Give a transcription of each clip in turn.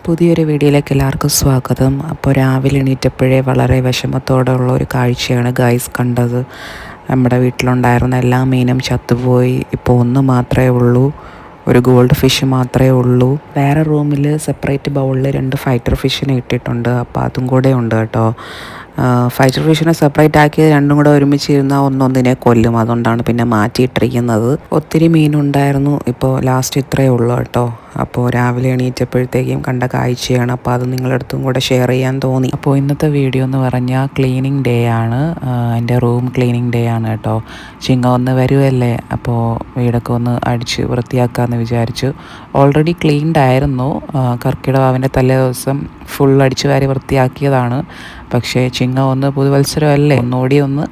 പുതിയൊരു വീഡിയോയിലേക്ക് എല്ലാവർക്കും സ്വാഗതം. അപ്പോൾ രാവിലെ എണീറ്റപ്പോഴേ വളരെ വിഷമത്തോടെയുള്ള ഒരു കാഴ്ചയാണ് ഗൈസ് കണ്ടത്. നമ്മുടെ വീട്ടിലുണ്ടായിരുന്ന എല്ലാ മീനും ചത്തുപോയി. ഇപ്പോൾ ഒന്ന് മാത്രമേ ഉള്ളൂ, ഒരു ഗോൾഡ് ഫിഷ് മാത്രമേ ഉള്ളൂ. വേറെ റൂമിൽ സെപ്പറേറ്റ് ബൗളിൽ 2 ഫൈറ്റർ ഫിഷിനെ ഇട്ടിട്ടുണ്ട്. അപ്പോൾ അതും കൂടെ ഉണ്ട് കേട്ടോ. ഫൈറ്റർ ഫിഷിനെ സെപ്പറേറ്റ് ആക്കി രണ്ടും കൂടെ ഒരുമിച്ചിരുന്നാൽ ഒന്നൊന്നിനെ കൊല്ലും. അതുകൊണ്ടാണ് പിന്നെ മാറ്റിയിട്ടിരിക്കുന്നത്. ഒത്തിരി മീനുണ്ടായിരുന്നു, ഇപ്പോൾ ലാസ്റ്റ് ഇത്രയേ ഉള്ളൂ കേട്ടോ. അപ്പോൾ രാവിലെ എണീറ്റപ്പോഴത്തേക്കും കണ്ട കാഴ്ചയാണ്. അപ്പോൾ അത് നിങ്ങളടുത്തും കൂടെ ഷെയർ ചെയ്യാൻ തോന്നി. അപ്പോൾ ഇന്നത്തെ വീഡിയോ എന്ന് പറഞ്ഞാൽ ക്ലീനിങ് ഡേ ആണ്. എൻ്റെ റൂം ക്ലീനിങ് ഡേ ആണ് കേട്ടോ. ചിങ്ങ ഒന്ന് വരുമല്ലേ, അപ്പോൾ വീടൊക്കെ ഒന്ന് അടിച്ച് വൃത്തിയാക്കാമെന്ന് വിചാരിച്ചു. ഓൾറെഡി ക്ലീൻഡ് ആയിരുന്നു. കർക്കിടക തലേ ദിവസം ഫുൾ അടിച്ച് വാരി വൃത്തിയാക്കിയതാണ്. പക്ഷേ ചിങ്ങ ഒന്ന് പുതുവത്സരമല്ലേ, ഒന്നുകൂടി ഒന്ന്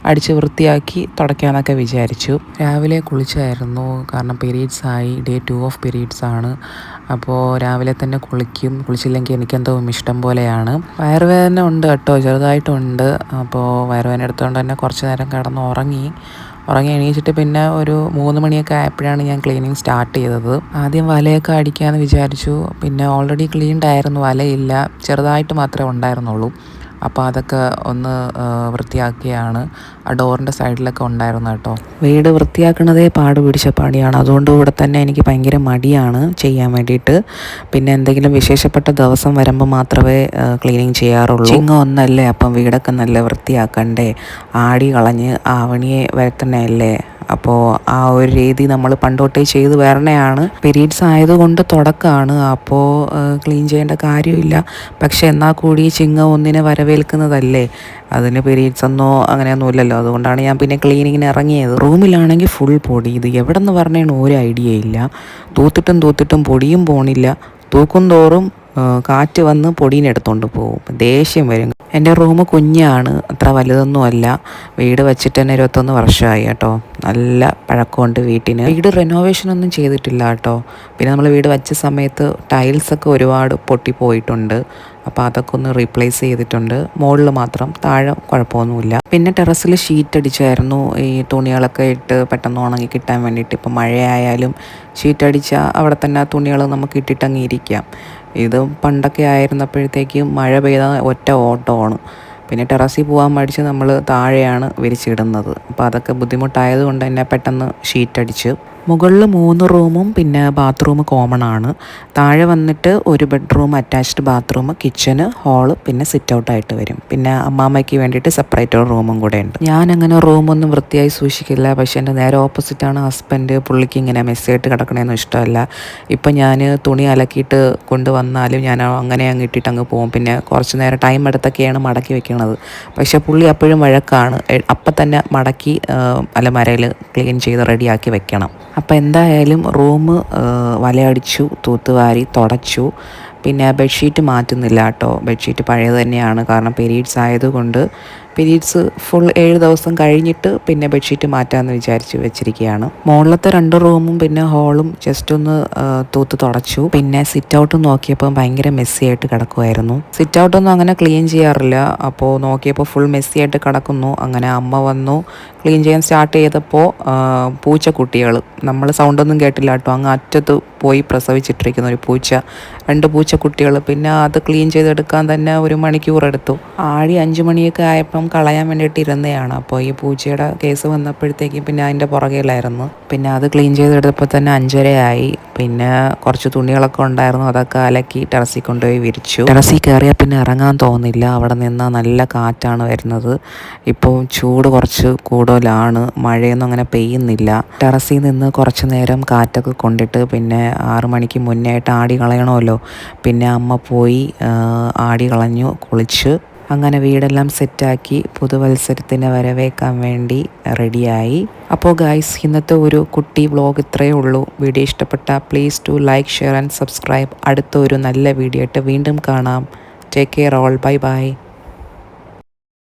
അടിച്ച് വൃത്തിയാക്കി തുടയ്ക്കാമെന്നൊക്കെ വിചാരിച്ചു. രാവിലെ കുളിച്ചായിരുന്നു, കാരണം പീരീഡ്സ് ആയി. ഡേ 2 ഓഫ് പീരീഡ്സ് ആണ്. അപ്പോൾ രാവിലെ തന്നെ കുളിച്ചില്ലെങ്കിൽ എനിക്കെന്തോ ഇഷ്ടം പോലെയാണ്. വയറുവേദന ഉണ്ട് കേട്ടോ, ചെറുതായിട്ടുണ്ട്. അപ്പോൾ വയറുവേദന എടുത്തുകൊണ്ട് തന്നെ കുറച്ച് നേരം കിടന്ന് ഉറങ്ങി എണീച്ചിട്ട് പിന്നെ ഒരു 3 മണിയൊക്കെ ആയപ്പോഴാണ് ഞാൻ ക്ലീനിങ് സ്റ്റാർട്ട് ചെയ്തത്. ആദ്യം വലയൊക്കെ അടിക്കാമെന്ന് വിചാരിച്ചു. പിന്നെ ഓൾറെഡി ക്ലീൻഡ് ആയിരുന്നു, വലയില്ല, ചെറുതായിട്ട് മാത്രമേ ഉണ്ടായിരുന്നുള്ളൂ. അപ്പോൾ അതൊക്കെ ഒന്ന് വൃത്തിയാക്കിയാണ്. ആ ഡോറിൻ്റെ സൈഡിലൊക്കെ ഉണ്ടായിരുന്നു കേട്ടോ. വീട് വൃത്തിയാക്കണതേ പിടിച്ച പണിയാണ്. അതുകൊണ്ട് കൂടെ തന്നെ എനിക്ക് ഭയങ്കര മടിയാണ് ചെയ്യാൻ വേണ്ടിയിട്ട്. പിന്നെ എന്തെങ്കിലും വിശേഷപ്പെട്ട ദിവസം വരുമ്പോൾ മാത്രമേ ക്ലീനിങ് ചെയ്യാറുള്ളൂ. ചിങ്ങ ഒന്നല്ലേ, അപ്പം വീടൊക്കെ നല്ല വൃത്തിയാക്കണ്ടേ. ആടി കളഞ്ഞ് ആവണിയെ വരുത്തണല്ലേ. അപ്പോൾ ആ ഒരു രീതി നമ്മൾ പണ്ടോട്ടേ ചെയ്ത് വരണയാണ്. പീരീഡ്സ് ആയതുകൊണ്ട് തുടക്കമാണ്, അപ്പോൾ ക്ലീൻ ചെയ്യേണ്ട കാര്യമില്ല. പക്ഷെ എന്നാൽ കൂടി ചിങ്ങ ഒന്നിനെ വരവേൽക്കുന്നതല്ലേ, അതിന് പീരീഡ്സ് ഒന്നോ അങ്ങനെയൊന്നും ഇല്ലല്ലോ. അതുകൊണ്ടാണ് ഞാൻ പിന്നെ ക്ലീനിങ്ങിന് ഇറങ്ങിയത്. റൂമിലാണെങ്കിൽ ഫുൾ പൊടി. ഇത് എവിടെ നിന്ന് പറഞ്ഞാണ് ഒരു ഐഡിയ ഇല്ല. തൂത്തിട്ടും പൊടിയും പോണില്ല. തൂക്കും തോറും കാറ്റ് വന്ന് പൊടീനെടുത്തോണ്ട് പോകും. ദേഷ്യം വരും. എൻ്റെ റൂം കുഞ്ഞാണ്, അത്ര വലുതൊന്നും അല്ല. വീട് വെച്ചിട്ട് തന്നെ 21 വർഷമായി കേട്ടോ. നല്ല പഴക്കമുണ്ട് വീട്ടിന്. വീട് റെനോവേഷനൊന്നും ചെയ്തിട്ടില്ല കേട്ടോ. പിന്നെ നമ്മൾ വീട് വെച്ച സമയത്ത് ടൈൽസൊക്കെ ഒരുപാട് പൊട്ടിപ്പോയിട്ടുണ്ട്. അപ്പോൾ അതൊക്കെ ഒന്ന് റീപ്ലേസ് ചെയ്തിട്ടുണ്ട്. മുകളിൽ മാത്രം, താഴെ കുഴപ്പമൊന്നുമില്ല. പിന്നെ ടെറസിൽ ഷീറ്റ് അടിച്ചായിരുന്നു, ഈ തുണികളൊക്കെ ഇട്ട് പെട്ടെന്ന് ഉണങ്ങി കിട്ടാൻ വേണ്ടിയിട്ട്. ഇപ്പം മഴയായാലും ഷീറ്റ് അടിച്ചാൽ അവിടെ തന്നെ തുണികൾ നമുക്ക് ഇട്ടിട്ടങ്ങ് ഇരിക്കാം. ഇത് പണ്ടൊക്കെ ആയിരുന്നപ്പോഴത്തേക്കും മഴ പെയ്ത ഒറ്റ ഓട്ടമാണ്. പിന്നെ ടെറസിൽ പോകാൻ മടിച്ച് നമ്മൾ താഴെയാണ് വിരിച്ചിടുന്നത്. അപ്പോൾ അതൊക്കെ ബുദ്ധിമുട്ടായതുകൊണ്ട് തന്നെ പെട്ടെന്ന് ഷീറ്റ് അടിച്ച്. മുകളിൽ 3 റൂമും പിന്നെ ബാത്റൂം കോമൺ ആണ്. താഴെ വന്നിട്ട് ഒരു bedroom, attached bathroom, kitchen, hall, പിന്നെ സിറ്റ് ഔട്ടായിട്ട് വരും. പിന്നെ അമ്മാമ്മയ്ക്ക് വേണ്ടിയിട്ട് സെപ്പറേറ്റ് ഒരു റൂമും കൂടെ ഉണ്ട്. ഞാനങ്ങനെ റൂമൊന്നും വൃത്തിയായി സൂക്ഷിക്കില്ല. പക്ഷേ എൻ്റെ നേരെ ഓപ്പോസിറ്റാണ് ഹസ്ബൻഡ്. പുള്ളിക്ക് ഇങ്ങനെ മെസ്സായിട്ട് കിടക്കണേന്നും ഇഷ്ടമല്ല. ഇപ്പം ഞാൻ തുണി അലക്കിയിട്ട് കൊണ്ടുവന്നാലും ഞാൻ അങ്ങനെ അങ്ങ് ഇട്ടിട്ട് അങ്ങ് പോകും. പിന്നെ കുറച്ച് നേരം ടൈം എടുത്തൊക്കെയാണ് മടക്കി വെക്കുന്നത്. പക്ഷേ പുള്ളി അപ്പോഴും വഴക്കാണ്. അപ്പം തന്നെ മടക്കി അലമാരയിൽ ക്ലീൻ ചെയ്ത് റെഡിയാക്കി വെക്കണം. അപ്പോൾ എന്തായാലും റൂം വലയടിച്ചു, തൂത്തുവാരി തുടച്ചു. പിന്നെ ബെഡ്ഷീറ്റ് മാറ്റുന്നില്ല കേട്ടോ. ബെഡ്ഷീറ്റ് പഴയത് തന്നെയാണ്, കാരണം പീരീഡ്സ് ആയതുകൊണ്ട്. പീരീഡ്സ് ഫുൾ 7 ദിവസം കഴിഞ്ഞിട്ട് പിന്നെ ബെഡ്ഷീറ്റ് മാറ്റാമെന്ന് വിചാരിച്ച് വെച്ചിരിക്കുകയാണ്. മുകളിലത്തെ 2 റൂമും പിന്നെ ഹാളും ജസ്റ്റ് ഒന്ന് തൂത്ത് തുടച്ചു. പിന്നെ സിറ്റ് ഔട്ട് നോക്കിയപ്പോൾ ഭയങ്കര മെസ്സി ആയിട്ട് കിടക്കുമായിരുന്നു. സിറ്റ് ഔട്ടൊന്നും അങ്ങനെ ക്ലീൻ ചെയ്യാറില്ല. അപ്പോൾ നോക്കിയപ്പോൾ ഫുൾ മെസ്സി ആയിട്ട് കിടക്കുന്നു. അങ്ങനെ അമ്മ വന്നു ക്ലീൻ ചെയ്യാൻ സ്റ്റാർട്ട് ചെയ്തപ്പോൾ പൂച്ചക്കുട്ടികൾ, നമ്മൾ സൗണ്ടൊന്നും കേട്ടില്ല കേട്ടോ, അങ്ങ് അറ്റത്ത് പോയി പ്രസവിച്ചിട്ടിരിക്കുന്ന ഒരു പൂച്ച, 2 പൂച്ചക്കുട്ടികൾ. പിന്നെ അത് ക്ലീൻ ചെയ്തെടുക്കാൻ തന്നെ 1 മണിക്കൂർ എടുത്തു. ആഴി 5 മണിയൊക്കെ ആയപ്പം കളയാൻ വേണ്ടിയിട്ട് ഇരുന്നതാണ്. അപ്പോൾ ഈ പൂച്ചയുടെ കേസ് വന്നപ്പോഴത്തേക്കും പിന്നെ അതിൻ്റെ പുറകിലായിരുന്നു. പിന്നെ അത് ക്ലീൻ ചെയ്തെടുത്തപ്പോൾ തന്നെ 5:30 ആയി. പിന്നെ കുറച്ച് തുണികളൊക്കെ ഉണ്ടായിരുന്നു, അതൊക്കെ അലക്കി ടെറസിൽ കൊണ്ടുപോയി വിരിച്ചു. ടെറസിൽ കയറിയാൽ പിന്നെ ഇറങ്ങാൻ തോന്നില്ല. അവിടെ നിന്നാൽ നല്ല കാറ്റാണ് വരുന്നത്. ഇപ്പോൾ ചൂട് കുറച്ച് കൂടുതലാണ്, മഴയൊന്നും അങ്ങനെ പെയ്യുന്നില്ല. ടെറസിൽ നിന്ന് കുറച്ച് നേരം കാറ്റൊക്കെ കൊണ്ടിട്ട് പിന്നെ 6 മണിക്ക് മുന്നേ ആയിട്ട് ആടി കളയണമല്ലോ. പിന്നെ അമ്മ പോയി ആടി കളഞ്ഞു, കുളിച്ച്. അങ്ങനെ വീടെല്ലാം സെറ്റാക്കി പുതുവത്സരത്തിന് വരവേക്കാൻ വേണ്ടി റെഡിയായി. അപ്പോൾ ഗൈസ്, ഇന്നത്തെ ഒരു കുട്ടി വ്ളോഗ് ഇത്രയേ ഉള്ളൂ. വീഡിയോ ഇഷ്ടപ്പെട്ടാൽ please to like, share and subscribe. അടുത്ത ഒരു നല്ല വീഡിയോ ആയിട്ട് വീണ്ടും കാണാം. Take care all. Bye by.